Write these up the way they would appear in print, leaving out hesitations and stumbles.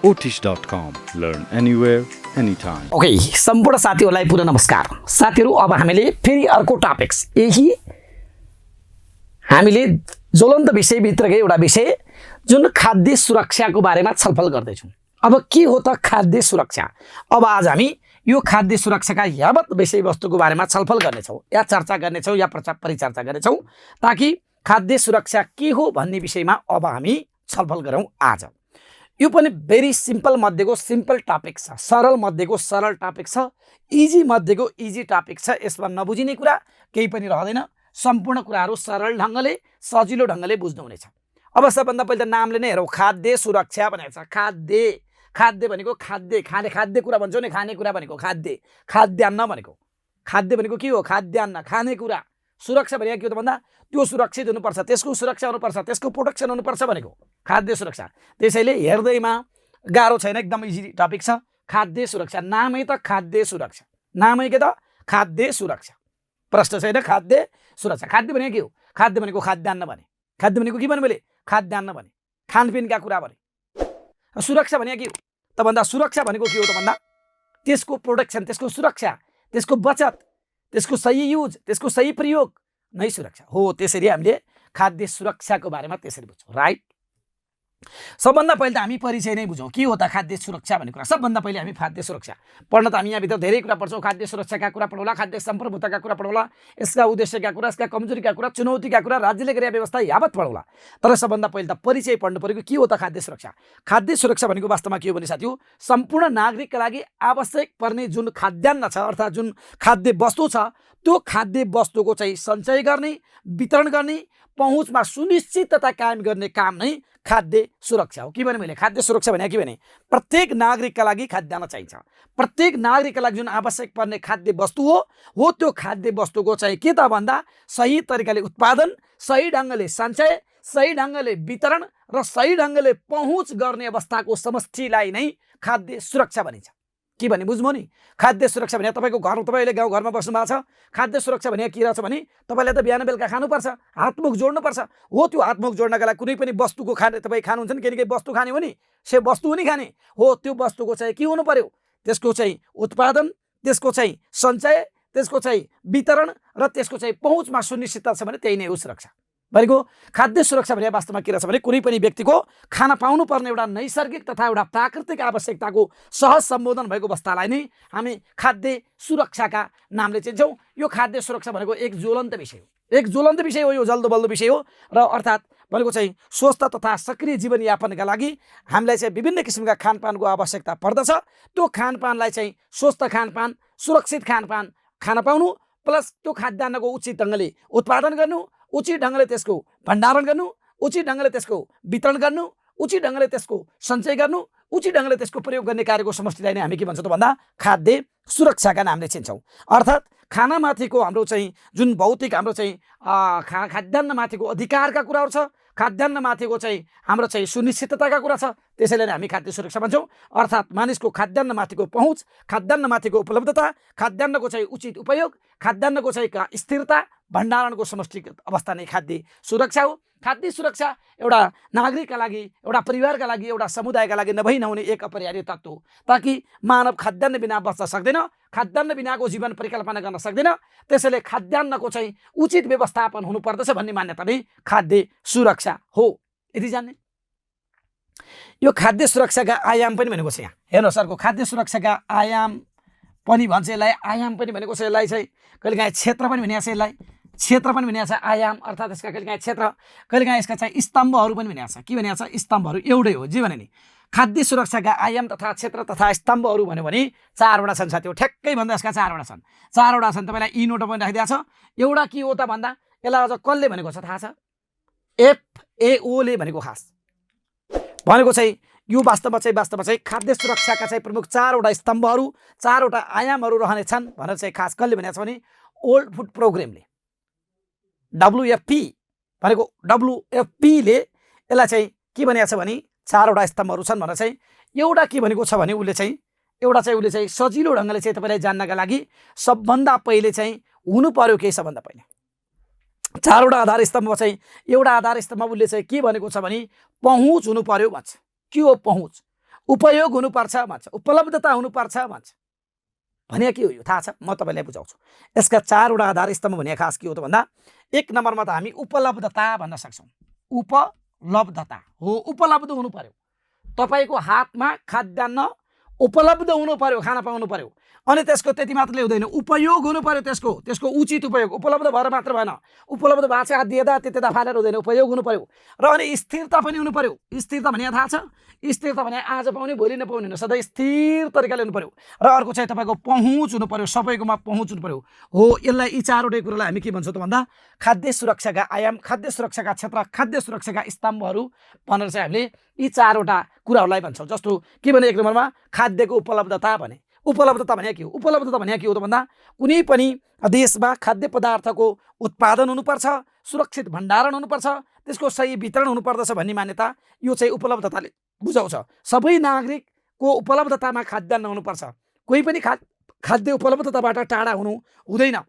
Otish.com. Learn anywhere, anytime. Okay, सम्पूर्ण साथीहरूलाई पुनः नमस्कार। साथीहरू, अब हामीले फेरि अर्को टपिक्स, यही हामीले ज्वलन्त विषयभित्रकै एउटा विषय जुन खाद्य सुरक्षाको बारेमा छलफल गर्दैछौँ। अब के हो त खाद्य सुरक्षा? अब आज हामी यो खाद्य सुरक्षाका यावत विषयवस्तुको बारेमा छलफल गर्नेछौँ, या चर्चा गर्नेछौँ, या परिचर्चा गर्नेछौँ, ताकि खाद्य सुरक्षा के हो भन्ने विषयमा अब हामी छलफल गरौँ आज। यो पनि भेरी सिम्पल मध्येको सिम्पल टपिक छ, सरल मध्येको सरल टपिक छ, इजी मध्येको इजी टपिक छ। यसमा नबुझिने कुरा केही पनि रहँदैन, सम्पूर्ण कुराहरू सरल ढङ्गले सजिलो ढङ्गले बुझ्नुहुनेछ। अब सबभन्दा पहिले त नामले नै हेरौँ, खाद्य सुरक्षा भनेको छ। खाद्य भनेको खाद्य, खाने कुरा भन्छौँ नि, खाने कुरा भनेको खाद्य, खाद्यान्न भनेको। खाद्य भनेको के हो? खाद्यान्न, खानेकुरा। सुरक्षा भनेको के हो त भन्दा त्यो सुरक्षित हुनुपर्छ, त्यसको सुरक्षा हुनुपर्छ, त्यसको प्रोटेक्सन हुनुपर्छ भनेको खाद्य सुरक्षा। त्यसैले हेर्दैमा गाह्रो छैन, एकदम इजी टपिक छ। खाद्य सुरक्षा, नामै त खाद्य सुरक्षा, नामै के त खाद्य सुरक्षा। प्रश्न छैन, खाद्य सुरक्षा। खाद्य भनेको के हो? खाद्य भनेको खाद्यान्न भने। खाद्य भनेको के भने मैले? खाद्यान्न भने, खानपिनका कुरा भने। सुरक्षा भनेको के हो त भन्दा सुरक्षा भनेको के हो त भन्दा त्यसको प्रोटेक्सन, त्यसको सुरक्षा, त्यसको बचत, त्यसको सही युज, त्यसको सही प्रयोग नै सुरक्षा हो। त्यसरी हामीले खाद्य सुरक्षाको बारेमा त्यसरी बुझ्छौँ, राइट? सबभन्दा पहिले त हामी परिचय नै बुझौँ, के हो त खाद्य सुरक्षा भन्ने कुरा। सबभन्दा पहिले हामी खाद्य सुरक्षा पढ्न त हामी यहाँभित्र धेरै कुरा पढ्छौँ। खाद्य सुरक्षाका कुरा पढौँला, खाद्य सम्प्रभुताका कुरा पढौँला, यसका उद्देश्यका कुरा, यसका कमजोरीका कुरा, चुनौतीका कुरा, राज्यले गरेका व्यवस्था यावत पढौँला। तर सबभन्दा पहिले त परिचय पढ्नु परेको, के हो त खाद्य सुरक्षा। खाद्य सुरक्षा भनेको वास्तवमा के हो भने साथी हो, सम्पूर्ण नागरिकका लागि आवश्यक पर्ने जुन खाद्यान्न छ, अर्थात् जुन खाद्य वस्तु छ, त्यो खाद्य वस्तुको चाहिँ सञ्चय गर्ने, वितरण गर्ने, पहुँचमा सुनिश्चितता कायम गर्ने काम नै खाद्य सुरक्षा हो। के भने मैले? खाद्य सुरक्षा भने के भने प्रत्येक नागरिकका लागि खाद्यान्न चाहिन्छ। प्रत्येक नागरिकका लागि जुन आवश्यक पर्ने खाद्य वस्तु हो त्यो खाद्य वस्तुको चाहिँ के त भन्दा सही तरिकाले उत्पादन, सही ढङ्गले सञ्चय, सही ढङ्गले वितरण र सही ढङ्गले पहुँच गर्ने अवस्थाको समष्टिलाई नै खाद्य सुरक्षा भनिन्छ। के भने बुझ्नु नि? खाद्य सुरक्षा भने तपाईँको घर, तपाईँले गाउँघरमा बस्नु भएको छ, खाद्य सुरक्षा भने के रहेछ भने तपाईँलाई त बिहान बेलुका खानुपर्छ, हातमुख जोड्नुपर्छ हो। त्यो हातमुख जोड्नका लागि कुनै पनि वस्तुको खाने तपाईँ खानुहुन्छ नि, केही वस्तु खाने हो नि, से वस्तु पनि खाने हो। त्यो वस्तुको चाहिँ के हुनु पर्यो? त्यसको चाहिँ उत्पादन, त्यसको चाहिँ सञ्चय, त्यसको चाहिँ वितरण र त्यसको चाहिँ पहुँचमा सुनिश्चितता छ भने त्यही नै हो सुरक्षा भनेको। खाद्य सुरक्षा भने वास्तवमा के रहेछ भने कुनै पनि व्यक्तिको खाना पाउनु पर्ने एउटा नैसर्गिक तथा एउटा प्राकृतिक आवश्यकताको सहज सम्बोधन भएको अवस्थालाई नै हामी खाद्य सुरक्षाका नामले चिन्छौँ। यो खाद्य सुरक्षा भनेको एक ज्वलन्त विषय हो, एक ज्वलन्त विषय हो, यो जल्दो बल्दो विषय हो। र अर्थात् भनेको चाहिँ स्वस्थ तथा सक्रिय जीवनयापनका लागि हामीलाई चाहिँ विभिन्न किसिमका खानपानको आवश्यकता पर्दछ। त्यो खानपानलाई चाहिँ स्वस्थ खानपान, सुरक्षित खानपान खान पाउनु, प्लस त्यो खाद्यान्नको उचित ढङ्गले उत्पादन गर्नु, उचित ढङ्गले त्यसको भण्डारण गर्नु, उचित ढङ्गले त्यसको वितरण गर्नु, उचित ढङ्गले त्यसको सञ्चय गर्नु, उचित ढङ्गले त्यसको प्रयोग गर्ने कार्यको समष्टिलाई नै हामी के भन्छौँ त भन्दा खाद्य सुरक्षाका नामले चिन्छौँ। अर्थात् खानामाथिको हाम्रो चाहिँ जुन भौतिक हाम्रो चाहिँ खाद्यान्नमाथिको अधिकारका कुराहरू छ, खाद्यान्नमाथिको चाहिँ हाम्रो चाहिँ सुनिश्चितताका कुरा छ, त्यसैले नै हामी खाद्य सुरक्षा भन्छौँ। अर्थात् मानिसको खाद्यान्नमाथिको पहुँच, खाद्यान्नमाथिको उपलब्धता, खाद्यान्नको चाहिँ उचित उपयोग, खाद्यान्नको चाहिँ स्थिरता, भण्डारणको समष्टिगत अवस्था नै खाद्य सुरक्षा हो। खाद्य सुरक्षा एउटा नागरिकका लागि, एउटा परिवारका लागि, एउटा समुदायका लागि नभई नहुने एक अपरिहार्य तत्त्व हो। ताकि मानव खाद्यान्न बिना बस्न सक्दैन, खाद्यान्न बिनाको जीवन परिकल्पना गर्न सक्दैन। त्यसैले खाद्यान्नको चाहिँ उचित व्यवस्थापन हुनुपर्दछ भन्ने मान्यता नै खाद्य सुरक्षा हो। यदि जान्ने यो खाद्य सुरक्षाका आयाम पनि भनेको छ। यहाँ हेर्नुहोस्, अर्को खाद्य सुरक्षाका आयाम पनि भन्छ यसलाई। आयाम पनि भनेको छ यसलाई चाहिँ कहिलेकाहीँ क्षेत्र पनि भनिएको छ यसलाई, क्षेत्र पनि भनिएको छ आयाम, अर्थात् यसका कहिलेकाहीँ क्षेत्र, कहिलेकाहीँ यसका चाहिँ स्तम्भहरू पनि भनिएको छ। के भनिएको छ? स्तम्भहरू एउटै हो। जे भने नि खाद्य सुरक्षाका आयाम तथा क्षेत्र तथा स्तम्भहरू भन्यो भने चारवटा छन् साथी हो। ठ्याक्कै भन्दा यसका चारवटा छन्, चारवटा छन्। तपाईँलाई यी नोटमा पनि राखिदिएको छ। एउटा के हो त भन्दा यसलाई अझ कसले भनेको छ थाहा छ? FAO ले भनेको खास भनेको चाहिँ यो वास्तवमा चाहिँ खाद्य सुरक्षाका चाहिँ प्रमुख चारवटा स्तम्भहरू, चारवटा आयामहरू रहनेछन् भनेर चाहिँ खास कसले भनेको छ भने वर्ल्ड फुड प्रोग्रामले, WFP भनेको WFP ले यसलाई चाहिँ के भनेको छ भने चारवटा स्तम्भहरू छन् भनेर चाहिँ एउटा के भनेको छ भने उसले चाहिँ सजिलो ढङ्गले चाहिँ तपाईँलाई जान्नका लागि सबभन्दा पहिले चाहिँ हुनु पर्यो के सबभन्दा पहिले चारवटा आधार स्तम्भ चाहिँ एउटा आधार स्तम्भ उसले चाहिँ के भनेको छ भने पहुँच हुनु पर्यो भन्छ। के हो पहुँच? उपयोग हुनुपर्छ भन्छ, उपलब्धता हुनुपर्छ भन्छ। भने के हो यो थाहा छ? म तपाईँलाई बुझाउँछु। यसका 4वटा आधार स्तम्भ भने खास के हो त भन्दा, 1 नम्बरमा त हामी उपलब्धता भन्न सक्छौँ। उपलब्धता हो, उपलब्ध हुनु पर्यो। तपाईँको हातमा खाद्यान्न उपलब्ध हुनु पर्यो, खाना पाउनु पर्यो। अनि त्यसको त्यति मात्रले हुँदैन, उपयोग हुनु पर्यो। त्यसको उचित उपयोग। उपलब्ध भएर मात्र भएन, उपलब्ध भएको छ दिएदा त्यता फालेर हुँदैन, उपयोग हुनु पर्यो। र अनि स्थिरता पनि हुनु पर्यो। स्थिरता भने थाहा छ? स्थिरता भने आज पाउने भोलि नपाउने होइन, सधैँ स्थिर तरिकाले हुनु पर्यो। र अर्को चाहिँ तपाईँको पहुँच हुनु पर्यो, सबैकोमा पहुँच हुनु पर्यो। हो, यसलाई यी 4वटै कुरालाई हामी के भन्छौँ त भन्दा खाद्य सुरक्षाका आयाम, खाद्य सुरक्षाका क्षेत्र, खाद्य सुरक्षाका स्तम्भहरू भनेर चाहिँ हामीले यी 4वटा कुराहरूलाई भन्छौँ। जस्तो के भने 1 नम्बरमा खाद्यको उपलब्धता भने। उपलब्धता भने के हो? उपलब्धता भने के हो त भन्दा कुनै पनि देशमा खाद्य पदार्थको उत्पादन हुनुपर्छ, सुरक्षित भण्डारण हुनुपर्छ, त्यसको सही वितरण हुनुपर्दछ भन्ने मान्यता यो चाहिँ उपलब्धताले बुझाउँछ। सबै नागरिकको उपलब्धतामा खाद्यान्न हुनुपर्छ। कोही पनि खाद्य उपलब्धताबाट टाढा हुँदैन।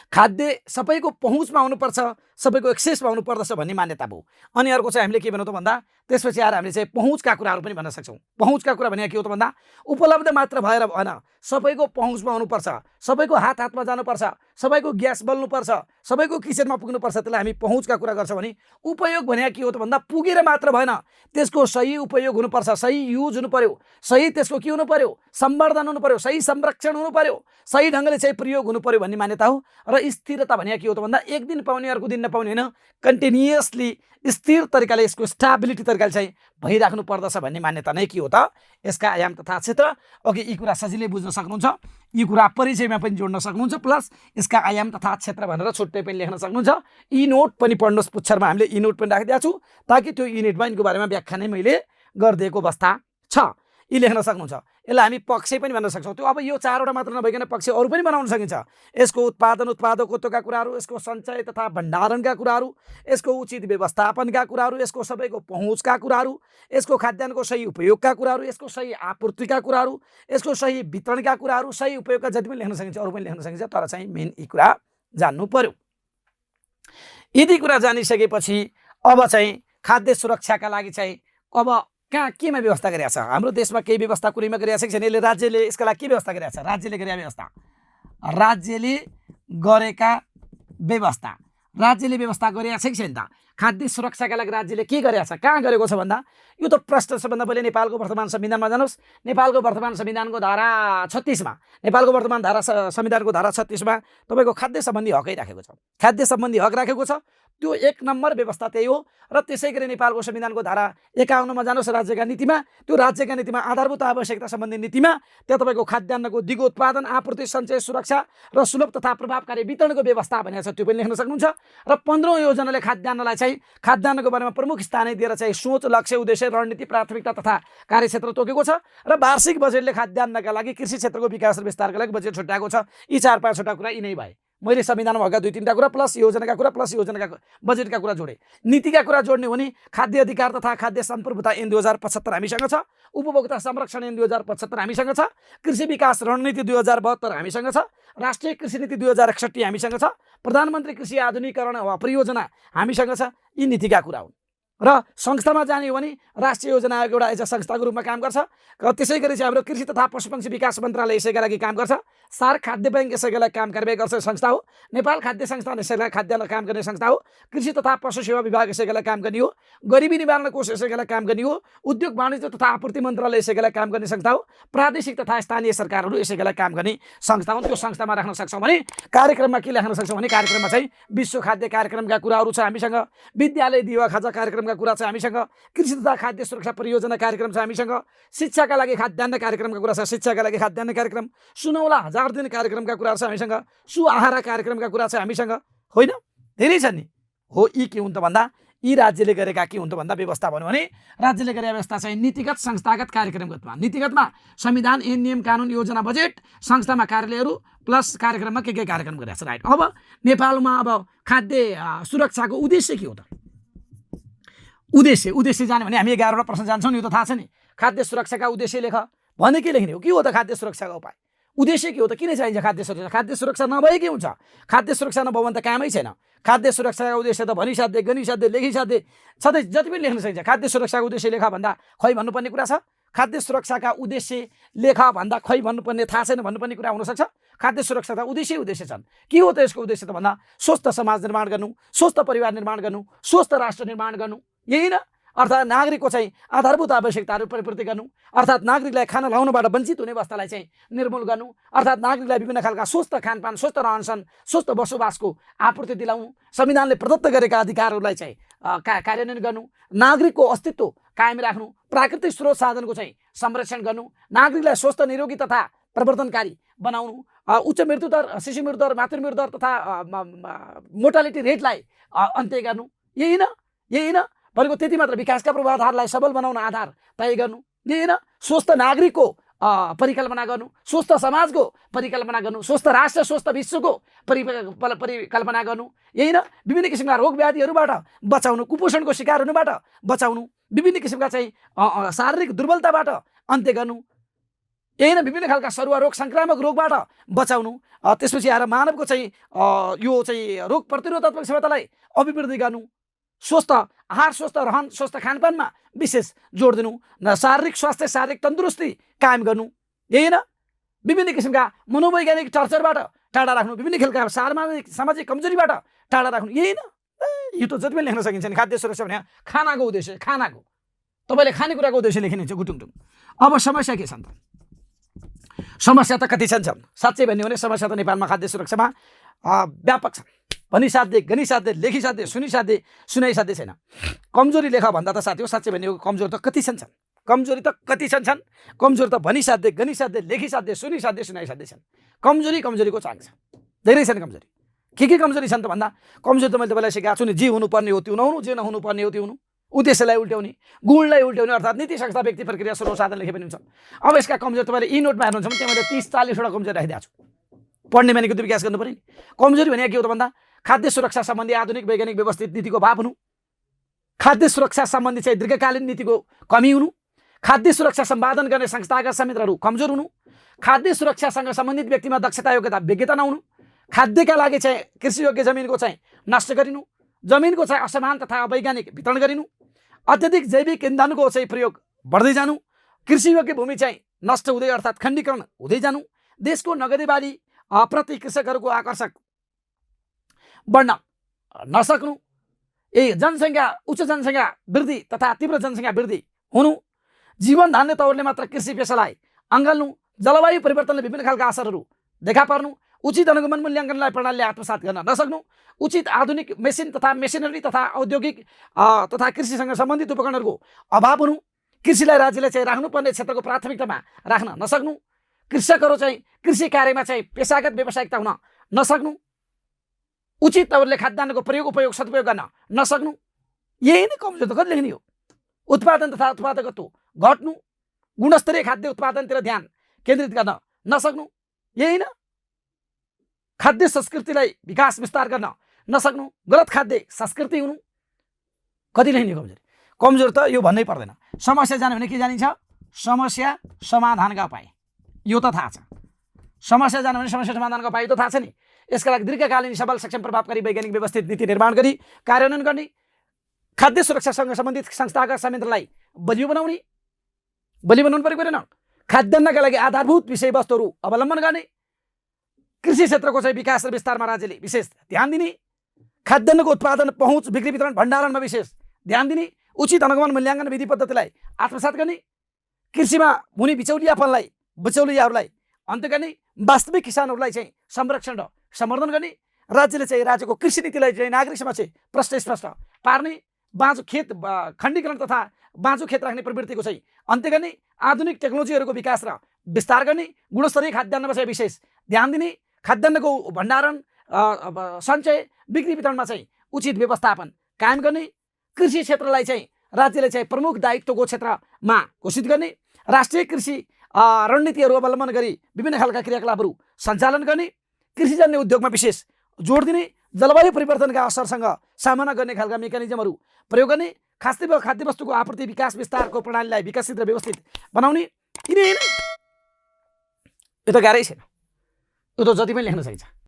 खाद्य सबैको पहुँचमा हुनुपर्छ, सबैको एक्सेसमा हुनुपर्दछ भन्ने मान्यता भयो। अनि अर्को चाहिँ हामीले के भनौँ त भन्दा त्यसपछि आएर हामीले चाहिँ पहुँचका कुराहरू पनि भन्न सक्छौँ। पहुँचका कुरा भने के हो त भन्दा उपलब्ध मात्र भएर भएन, सबैको पहुँचमा हुनुपर्छ, सबैको हातमा जानुपर्छ, सबैको ग्यास बल्नुपर्छ, सबैको किचनमा पुग्नुपर्छ। त्यसलाई हामी पहुँचका कुरा गर्छौँ। भने उपयोग भने के हो त भन्दा पुगेर मात्र भएन, त्यसको सही उपयोग हुनुपर्छ, सही युज हुनु पर्यो, सही त्यसको के हुनु पर्यो? सम्वर्धन हुनु पर्यो, सही संरक्षण हुनु पर्यो, सही ढङ्गले चाहिँ प्रयोग हुनु पर्यो भन्ने मान्यता हो। र स्थिरता भने के हो त भन्दा एक दिन पाउने अर्को दिन नपाउने होइन, कन्टिन्युअसली स्थिर तरिकाले यसको स्टेबिलिटी तरिकाले चाहिँ भइराख्नु पर्दछ भन्ने मान्यता नै के हो त? यसका आयाम तथा क्षेत्र। अघि यी कुरा सजिलै बुझ्न सक्नुहुन्छ, यी कुरा परिचयमा पनि जोड्न सक्नुहुन्छ, प्लस यसका आयाम तथा क्षेत्र भनेर छुट्टै पनि लेख्न सक्नुहुन्छ। यी नोट पनि पढ्नुहोस्, पुच्छरमा हामीले यी नोट पनि राखिदिएको छु ताकि त्यो युनिटमा यिनको बारेमा व्याख्या नै मैले गरिदिएको अवस्था छ। यी लेख्न सक्नुहुन्छ। यसलाई हामी पक्ष पनि भन्न सक्छौँ। त्यो अब यो 4वटा मात्र नभइकन पक्ष अरू पनि बनाउन सकिन्छ। यसको उत्पादकत्वका कुराहरू, यसको सञ्चय तथा भण्डारणका कुराहरू, यसको उचित व्यवस्थापनका कुराहरू, यसको सबैको पहुँचका कुराहरू, यसको खाद्यान्नको सही उपयोगका कुराहरू, यसको सही आपूर्तिका कुराहरू, यसको सही वितरणका कुराहरू, सही उपयोगका जति पनि लेख्न सकिन्छ, अरू पनि लेख्न सकिन्छ। तर चाहिँ मेन यी कुरा जान्नु पर्यो। यदि कुरा जानिसकेपछि अब चाहिँ खाद्य सुरक्षाका लागि चाहिँ अब कहाँ केमा व्यवस्था गरिरहेको छ? हाम्रो देशमा केही व्यवस्था कुनैमा गरिरहेको छैन। यसले राज्यले यसका लागि के व्यवस्था गरिरहेको छ? राज्यले गरेका व्यवस्था, राज्यले गरेका व्यवस्था, राज्यले व्यवस्था गरिरहेको छ कि छैन त? खाद्य सुरक्षाका लागि राज्यले के गरेको छ? कहाँ गरेको छ भन्दा यो त प्रश्न सबभन्दा पहिले नेपालको वर्तमान संविधानमा जानुहोस्। नेपालको वर्तमान संविधानको धारा 36मा, नेपालको वर्तमान संविधानको धारा 36मा तपाईँको खाद्य सम्बन्धी हकै राखेको छ। खाद्य सम्बन्धी हक राखेको छ। त्यो 1 नम्बर व्यवस्था त्यही हो। र त्यसै गरी नेपालको संविधानको धारा 51मा जानुहोस्, राज्यका नीतिमा, त्यो राज्यका नीतिमा आधारभूत आवश्यकता सम्बन्धी नीतिमा त्यहाँ तपाईँको खाद्यान्नको दिगो उत्पादन, आपूर्ति, सञ्चय, सुरक्षा र सुलभ तथा प्रभावकारी वितरणको व्यवस्था भनेको छ। त्यो पनि लेख्न सक्नुहुन्छ। र 15औं योजनाले खाद्यान्नलाई चाहिँ खाद्यान्नको बारेमा प्रमुख स्थान दिएर चाहिँ सोच, लक्ष्य, उद्देश्य, रणनीति, प्राथमिकता तथा कार्यक्षेत्र तोकेको छ। र वार्षिक बजेटले खाद्यान्नका लागि कृषि क्षेत्रको विकास र विस्तारका लागि बजेट छुट्याएको छ। यी 4-5वटा कुरा यिनै भए। मैले संविधानमा भएका 2-3टा कुरा प्लस योजनाका कुरा प्लस योजनाका बजेटका कुरा जोडे। नीतिका कुरा जोड्ने हो भने खाद्य अधिकार तथा खाद्य सम्प्रभुता ऐन 2075 हामीसँग छ। उपभोक्ता संरक्षण ऐन 2075 हामीसँग छ। कृषि विकास रणनीति 2072 हामीसँग छ। राष्ट्रिय कृषि नीति 2061 हामीसँग छ। प्रधानमन्त्री कृषि आधुनिकीकरण परियोजना हामीसँग छ। यी नीतिका कुरा हुन्। र संस्थामा जाने हो भने राष्ट्रिय योजना आयोग एउटा एज अ संस्थाको रूपमा काम गर्छ। त्यसै गरी चाहिँ हाम्रो कृषि तथा पशुपक्षी विकास मन्त्रालय यसैका लागि काम गर्छ। सार्क खाद्य ब्याङ्क यसैका लागि काम कारबाही गर्छ संस्था हो। नेपाल खाद्य संस्थान यसैका लागि खाद्यान्न काम गर्ने संस्था हो। कृषि तथा पशु सेवा विभाग यसैका लागि काम गर्ने हो। गरिबी निवारण कोष यसैका लागि काम गर्ने हो। उद्योग वाणिज्य तथा आपूर्ति मन्त्रालय यसैका लागि काम गर्ने संस्था हो। प्रादेशिक तथा स्थानीय सरकारहरू यसैका लागि काम गर्ने संस्था हुन्। त्यो संस्थामा राख्न सक्छौँ भने कार्यक्रममा के लेख्न सक्छौँ भने कार्यक्रममा चाहिँ विश्व खाद्य कार्यक्रमका कुराहरू छ हामीसँग। विद्यालय दिवा खाजा कार्यक्रमका कुरा छ हामीसँग। कृषि तथा खाद्य सुरक्षा परियोजना कार्यक्रम छ हामीसँग। शिक्षाका लागि खाद्यान्न कार्यक्रमका कुरा छ। शिक्षाका लागि खाद्यान्न कार्यक्रम। सुनौला 1000 दिन कार्यक्रमका कुरा छ हामीसँग। सुआहारा कार्यक्रमका कुरा छ हामीसँग। होइन, धेरै छन् नि। हो, यी के हुन् त भन्दा यी राज्यले गरेका के हुन् त भन्दा व्यवस्था भन्यो भने राज्यले गरेका व्यवस्था चाहिँ नीतिगत संस्थागत कार्यक्रमगतमा। नीतिगतमा संविधान, ऐन, नियम, कानुन, योजना, बजेट, संस्थामा कार्यालयहरू प्लस कार्यक्रममा के कार्यक्रम गरिरहेको छ। राइट। अब नेपालमा अब खाद्य सुरक्षाको उद्देश्य के हो त? उद्देश्य जाने भने हामी 11वटा प्रश्न जान्छौँ नि। यो त थाहा छ नि। खाद्य सुरक्षाका उद्देश्य लेख भने के लेख्ने हो? के हो त खाद्य सुरक्षाका उपाय? उद्देश्य के हो त? किन चाहिन्छ खाद्य सुरक्षा? खाद्य सुरक्षा नभए के हुन्छ? खाद्य सुरक्षा नभयो भने त कामै छैन। खाद्य सुरक्षाको उद्देश्य त भनिसाध्य, गनिसाध्य, लेखिसाध्य छँदै जति पनि लेख्न सकिन्छ। खाद्य सुरक्षाको उद्देश्य लेखा भन्दा खै भन्नुपर्ने कुरा छ? खाद्य सुरक्षाका उद्देश्य लेखा भन्दा खै भन्नुपर्ने थाहा छैन भन्नुपर्ने कुरा हुनसक्छ? खाद्य सुरक्षा त उद्देश्य छन्। के हो त यसको उद्देश्य त भन्दा स्वस्थ समाज निर्माण गर्नु, स्वस्थ परिवार निर्माण गर्नु, स्वस्थ राष्ट्र निर्माण गर्नु, यही न? अर्थात् नागरिकको चाहिँ आधारभूत आवश्यकताहरू परिपूर्ति गर्नु, अर्थात् नागरिकलाई खाना लाउनबाट वञ्चित हुने अवस्थालाई चाहिँ निर्मूल गर्नु, अर्थात् नागरिकलाई विभिन्न खालका स्वस्थ खानपान, स्वस्थ रहनसहन, स्वस्थ बसोबासको आपूर्ति दिलाउनु, संविधानले प्रदत्त गरेका अधिकारहरूलाई चाहिँ कार्यान्वयन गर्नु, नागरिकको अस्तित्व कायम राख्नु, प्राकृतिक स्रोत साधनको चाहिँ संरक्षण गर्नु, नागरिकलाई स्वस्थ निरोगी तथा प्रवर्धनकारी बनाउनु, उच्च मृत्यु दर, शिशु मृत्यु दर, मातृ मृत्यु दर तथा मोर्टालिटी रेटलाई अन्त्य गर्नु, यही न? भनेको त्यति मात्र। विकासका पूर्वाधारलाई सबल बनाउन आधार तय गर्नु, यही न? स्वस्थ नागरिकको परिकल्पना गर्नु, स्वस्थ समाजको परिकल्पना गर्नु, स्वस्थ राष्ट्र, स्वस्थ विश्वको परिकल्पना गर्नु, यही न? विभिन्न किसिमका रोग व्याधिहरूबाट बचाउनु, कुपोषणको शिकार हुनुबाट बचाउनु, विभिन्न किसिमका चाहिँ शारीरिक दुर्बलताबाट अन्त्य गर्नु, यही न? विभिन्न खालका सरुवा रोग, संक्रामक रोगबाट बचाउनु, त्यसपछि आएर मानवको चाहिँ यो चाहिँ रोग प्रतिरोधात्मक क्षमतालाई अभिवृद्धि गर्नु, स्वस्थ आहार, स्वस्थ रहन, स्वस्थ खानपानमा विशेष जोड दिनु, शारीरिक स्वास्थ्य, शारीरिक तन्दुरुस्ती कायम गर्नु, यही न? विभिन्न किसिमका मनोवैज्ञानिक टर्चरबाट टाढा राख्नु, विभिन्न खालका सामाजिक कमजोरीबाट टाढा राख्नु, यही न? यो त जति पनि लेख्न सकिन्छ नि। खाद्य सुरक्षा भने खानाको उद्देश्य, खानाको तपाईँले खानेकुराको उद्देश्य लेखिनुहुन्छ गुटुङटुङ। अब समस्या के छन् त? समस्या त कति छन्? साँच्चै भन्यो भने समस्या त नेपालमा खाद्य सुरक्षामा व्यापक छन्। भनिसाध्य, गनिसाध्य, लेखिसाध्य, सुनाइसाध्य छैन। कमजोरी लेखा भन्दा त साथी हो, साँच्चै भन्यो कमजोरी त कति छन्? कमजोरी त कति छन्? कमजोरी त भनिसाध्य, गनिसाध्य, लेखिसाध्य, सुनिसाध्य, सुनाइसाध्य छन्। कमजोरीको चाङ छ, धेरै छन् कमजोरी। के कमजोरी छन् त भन्दा कमजोरी त मैले तपाईँलाई सिकाएको छु नि। जे हुनुपर्ने हो त्यो नहुनु, जे नहुनुपर्ने हो त्यो हुनु, उद्देश्यलाई उल्ट्याउने, गुणलाई उल्ट्याउने, अर्थात् नीति, संस्था, व्यक्ति, प्रक्रिया, स्रोत साधन लेखे पनि हुन्छ। अब यसका कमजोरी तपाईँले यी नोटमा हेर्नुहुन्छ भने त्यहाँ मैले 30-40वटा कमजोरी राखिदिएको छु। पढ्ने मानेको त विकास गर्नु पर्यो नि। कमजोरी भने के हो त भन्दा खाद्य सुरक्षा सम्बन्धी आधुनिक वैज्ञानिक व्यवस्थित नीतिको अभाव हुनु, खाद्य सुरक्षा सम्बन्धी चाहिँ दीर्घकालीन नीतिको कमी हुनु, खाद्य सुरक्षा सम्पादन गर्ने संस्थागत संयन्त्रहरू कमजोर हुनु, खाद्य सुरक्षासँग सम्बन्धित व्यक्तिमा दक्षता, विज्ञता नहुनु, खाद्यका लागि चाहिँ कृषियोग्य जमिनको चाहिँ नष्ट गरिनु, जमिनको चाहिँ असमान तथा अवैज्ञानिक वितरण गरिनु, अत्यधिक जैविक इन्धनको चाहिँ प्रयोग बढ्दै जानु, कृषियोग्य भूमि चाहिँ नष्ट हुँदै अर्थात् खण्डीकरण हुँदै जानु, देशको नगदी बाली प्रति कृषकहरूको आकर्षक बढ्न नसक्नु, जनसङ्ख्या, उच्च जनसङ्ख्या वृद्धि तथा तीव्र जनसङ्ख्या वृद्धि हुनु, जीवन धान्ने तौरले मात्र कृषि पेसालाई अँगाल्नु, जलवायु परिवर्तनले विभिन्न खालका असरहरू देखा पर्नु, उचित अनुगमन मूल्याङ्कनलाई प्रणालीले आत्मसात गर्न नसक्नु, उचित आधुनिक मेसिन तथा मेसिनरी तथा औद्योगिक तथा कृषिसँग सम्बन्धित उपकरणहरूको अभाव हुनु, कृषिलाई राज्यले चाहिँ राख्नुपर्ने क्षेत्रको प्राथमिकतामा राख्न नसक्नु, कृषकहरू चाहिँ कृषि कार्यमा चाहिँ पेसागत व्यावसायिकता हुन नसक्नु, उचित तौरले खाद्यान्नको उपयोग सदुपयोग गर्न नसक्नु, यही नै कमजोरी। त कति लेख्ने हो? उत्पादन तथा उत्पादकत्व घट्नु, गुणस्तरीय खाद्य उत्पादनतिर ध्यान केन्द्रित गर्न नसक्नु, यही न? खाद्य संस्कृतिलाई विकास विस्तार गर्न नसक्नु, गलत खाद्य संस्कृति हुनु, कति लेख्ने कमजोरी? कमजोरी त यो भन्नै पर्दैन। समस्या जाने भने के जानिन्छ? समस्या समाधानका उपाय, यो त थाहा छ। समस्या जाने भने समस्या समाधानका उपाय त थाहा छ नि। यसका लागि दीर्घकालीन सबल सक्षम प्रभावकारी वैज्ञानिक व्यवस्थित नीति निर्माण गरी कार्यान्वयन गर्ने, खाद्य सुरक्षासँग सम्बन्धित संस्थागत संयन्त्रलाई बलियो बनाउनु पर्यो न। खाद्यान्नका लागि आधारभूत विषयवस्तुहरू अवलम्बन गर्ने, कृषि क्षेत्रको चाहिँ विकास र विस्तारमा राज्यले विशेष ध्यान दिने, खाद्यान्नको उत्पादन, पहुँच, बिक्री, वितरण, भण्डारणमा विशेष ध्यान दिने, उचित अनुगमन मूल्याङ्कन विधि पद्धतिलाई आत्मसात गर्ने, कृषिमा हुने बिचौलियाहरूलाई अन्त्य गर्ने, वास्तविक किसानहरूलाई चाहिँ संरक्षण र सम्वर्धन गर्ने, राज्यले चाहिँ राज्यको कृषि नीतिलाई चाहिँ नागरिकसम्म चाहिँ स्पष्ट पार्ने, बाँझो खेत खण्डीकरण तथा बाँझो खेत राख्ने प्रवृत्तिको चाहिँ अन्त्य गर्ने, आधुनिक टेक्नोलोजीहरूको विकास र विस्तार गर्ने, गुणस्तरीय खाद्यान्नमा चाहिँ विशेष ध्यान दिने, खाद्यान्नको भण्डारण, सञ्चय, बिक्री, वितरणमा चाहिँ उचित व्यवस्थापन कायम गर्ने, कृषि क्षेत्रलाई चाहिँ राज्यले चाहिँ प्रमुख दायित्वको क्षेत्रमा घोषित गर्ने, राष्ट्रिय कृषि रणनीतिहरू अवलम्बन गरी विभिन्न खालका क्रियाकलापहरू सञ्चालन गर्ने, कृषिजन्य उद्योगमा विशेष जोड दिने, जलवायु परिवर्तनका असरसँग सामना गर्ने खालका मेकानिजमहरू प्रयोग गर्ने, खाद्य वस्तुको आपूर्ति विकास विस्तारको प्रणालीलाई विकसित र व्यवस्थित बनाउने, यो त गाह्रै छैन, यो त जति पनि लेख्न सकिन्छ।